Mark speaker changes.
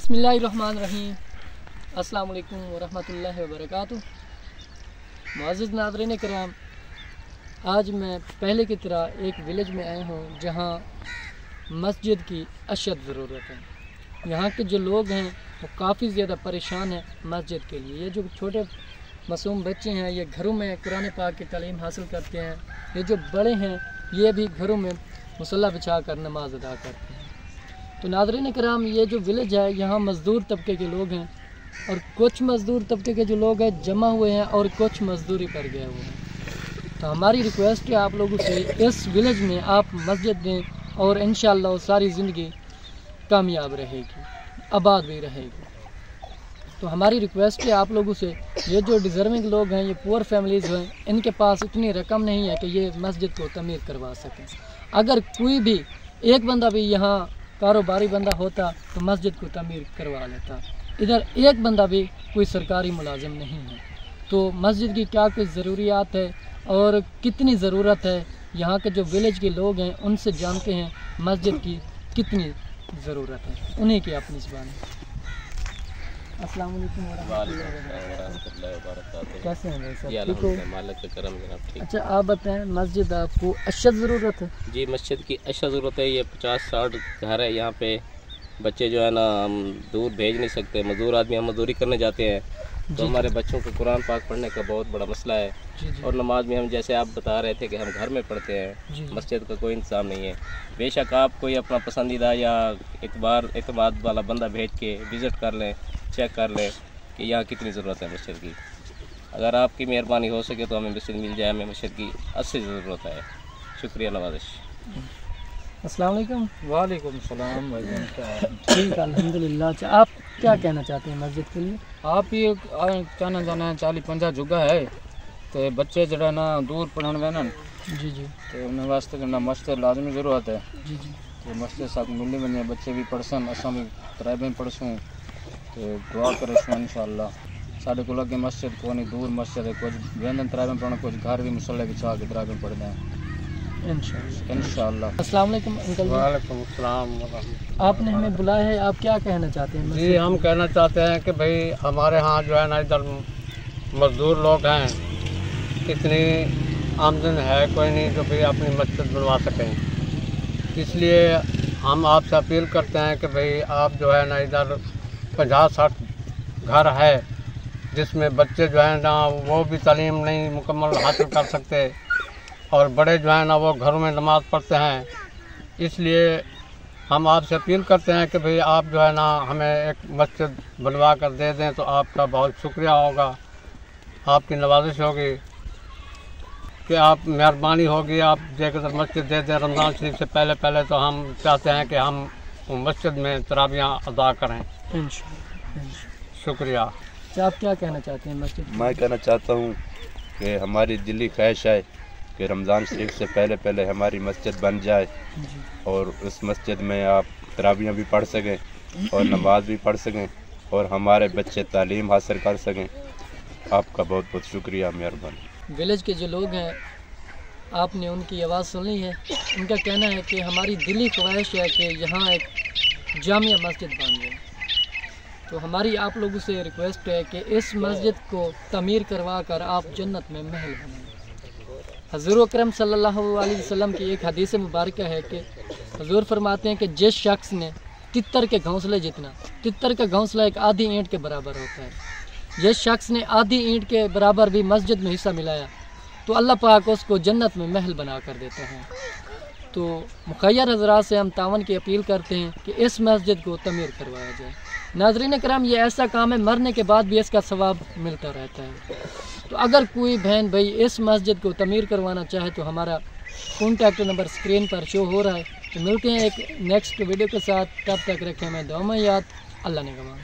Speaker 1: बिस्मिल्लाहिर्रहमानिर्रहीम। अस्सलाम वालेकुम वरहमतुल्लाहि वबरकातुह। मुअज़्ज़िज़ नाज़रीन किराम, आज मैं पहले की तरह एक विलेज में आया हूँ जहाँ मस्जिद की अशद ज़रूरत है। यहाँ के जो लोग हैं वो काफ़ी ज़्यादा परेशान हैं मस्जिद के लिए। ये जो छोटे मासूम बच्चे हैं ये घरों में कुरान पाक की तालीम हासिल करते हैं। ये जो बड़े हैं ये भी घरों में मुसल्ला बिछा कर नमाज अदा करते हैं। तो नाज़रीन किराम, ये जो विलेज है यहाँ मज़दूर तबके के लोग हैं और कुछ मज़दूर तबके के जो लोग हैं जमा हुए हैं और कुछ मज़दूरी पर गए हुए हैं। तो हमारी रिक्वेस्ट है आप लोगों से, इस विलेज में आप मस्जिद दें और इंशाअल्लाह सारी ज़िंदगी कामयाब रहेगी, आबाद भी रहेगी। तो हमारी रिक्वेस्ट है आप लोगों से, ये जो डिज़र्विंग लोग हैं, ये पुअर फैमिलीज़ हैं, इनके पास इतनी रकम नहीं है कि ये मस्जिद को तमीर करवा सकें। अगर कोई भी एक बंदा भी यहाँ कारोबारी बंदा होता तो मस्जिद को तमीर करवा लेता। इधर एक बंदा भी कोई सरकारी मुलाजिम नहीं है। तो मस्जिद की क्या कुछ ज़रूरियात है और कितनी ज़रूरत है, यहाँ के जो विलेज के लोग हैं उनसे जानते हैं मस्जिद की कितनी ज़रूरत है, उन्हीं की अपनी ज़बान है। अस्सलाम वालेकुम वरहमतुल्लाहि वबरकातुह। कैसे हैं भाई साहब? ठीक हो?
Speaker 2: मालिक के करम जनाब ठीक।
Speaker 1: अच्छा, आप बताएं, मस्जिद आपको अशद ज़रूरत है?
Speaker 2: जी, मस्जिद की अशद ज़रूरत है। ये 50-60 घर है यहाँ पे। बच्चे जो है ना हम दूर भेज नहीं सकते, मज़दूर आदमी हम मज़दूरी करने जाते हैं तो हमारे बच्चों को कुरान पाक पढ़ने का बहुत बड़ा मसला है। और नमाज में हम, जैसे आप बता रहे थे कि हम घर में पढ़ते हैं, मस्जिद का कोई इंतज़ाम नहीं है। बेशक आप कोई अपना पसंदीदा या एतमाद वाला बंदा भेज के विज़िट कर लें, चेक कर लें कि यहाँ कितनी ज़रूरत है मस्जिद की। अगर आपकी मेहरबानी हो सके तो हमें मस्जिद मिल जाए। हमें मस्जिद की असली ज़रूरत है। शुक्रिया, नवाज़िश।
Speaker 1: अस्सलाम वालेकुम।
Speaker 3: वालेकुम सलाम।
Speaker 1: ठीक, अल्हम्दुलिल्लाह। अच्छा, आप क्या कहना चाहते हैं मस्जिद के लिए?
Speaker 3: आप ही कहना चाहना 40-50 जुगा है तो बच्चे जरा ना दूर पढ़ने में ना
Speaker 1: जी
Speaker 3: तो उन्हें वास्ते करना मस्जिद लाजमी ज़रूरत है।
Speaker 1: जी
Speaker 3: तो मस्जिद साथ मिलने बने बच्चे भी पढ़सन, असा भी किराए पढ़सूँ तो दुआ करें इंशाअल्लाह। साढ़े को लगे मस्जिद को नहीं, दूर मस्जिद है, कुछ व्यंजन किराए में पढ़ना, कुछ घर भी मुसल्ले बिछा के किराए में पढ़ना है इंशाअल्लाह।
Speaker 1: अस्सलाम वालेकुम अंकल।
Speaker 4: वालेकुम सलाम।
Speaker 1: आपने हमें बुलाया है, आप क्या कहना चाहते हैं?
Speaker 4: जी, हम कहना चाहते हैं कि भाई हमारे यहाँ जो है ना इधर मज़दूर लोग हैं, इतनी आमदन है कोई नहीं जो भाई अपनी मस्जिद बनवा सकें। इसलिए हम आपसे अपील करते हैं कि भाई आप जो है ना इधर 50-60 घर है जिसमें बच्चे जो है ना वो भी तालीम नहीं मुकम्मल हासिल कर सकते और बड़े जो है ना वो घरों में नमाज़ पढ़ते हैं। इसलिए हम आपसे अपील करते हैं कि भाई आप जो है ना हमें एक मस्जिद बनवा कर दे दें तो आपका बहुत शुक्रिया होगा, आपकी नवाजिश होगी कि आप मेहरबानी होगी, आप जेकर मस्जिद दे दें रमज़ान शरीफ से पहले तो हम चाहते हैं कि हम मस्जिद में तरावियाँ अदा करें। शुक्रिया।
Speaker 1: आप क्या कहना चाहते हैं मस्जिद?
Speaker 5: मैं कहना चाहता हूँ कि हमारी दिली ख्वाहिश है कि रमज़ान शरीफ से पहले हमारी मस्जिद बन जाए और उस मस्जिद में आप तरावियाँ भी पढ़ सकें और नमाज भी पढ़ सकें और हमारे बच्चे तालीम हासिल कर सकें। आपका बहुत बहुत शुक्रिया, मेहरबानी।
Speaker 1: विलेज के जो लोग हैं, आपने उनकी आवाज़ सुनी है। उनका कहना है कि हमारी दिली ख्वाहिश है कि यहाँ एक जामिया मस्जिद बन जाए। तो हमारी आप लोगों से रिक्वेस्ट है कि इस मस्जिद को तमीर करवा कर आप जन्नत में महल बनाएं। हज़ूर अकरम सल्लल्लाहु अलैहि वसल्लम की एक हदीस मुबारक है कि हज़ूर फरमाते हैं कि जिस शख्स ने तितर के घोंसले जितना, तितर का घोंसला एक आधी ईंट के बराबर होता है, जिस शख्स ने आधी ईंट के बराबर भी मस्जिद में हिस्सा मिलाया तो अल्लाह पाक उसको जन्नत में महल बना कर देते हैं। तो मुखय्यर हज़रात से हम तावन की अपील करते हैं कि इस मस्जिद को तमीर करवाया जाए। नाज़रीन करम, ये ऐसा काम है मरने के बाद भी इसका सवाब मिलता रहता है। तो अगर कोई बहन भाई इस मस्जिद को तमीर करवाना चाहे तो हमारा कॉन्टैक्ट नंबर स्क्रीन पर शो हो रहा है। तो मिलते हैं एक नेक्स्ट वीडियो के साथ, तब तक रखें मैं दुआ में याद। अल्लाह ने गवाह।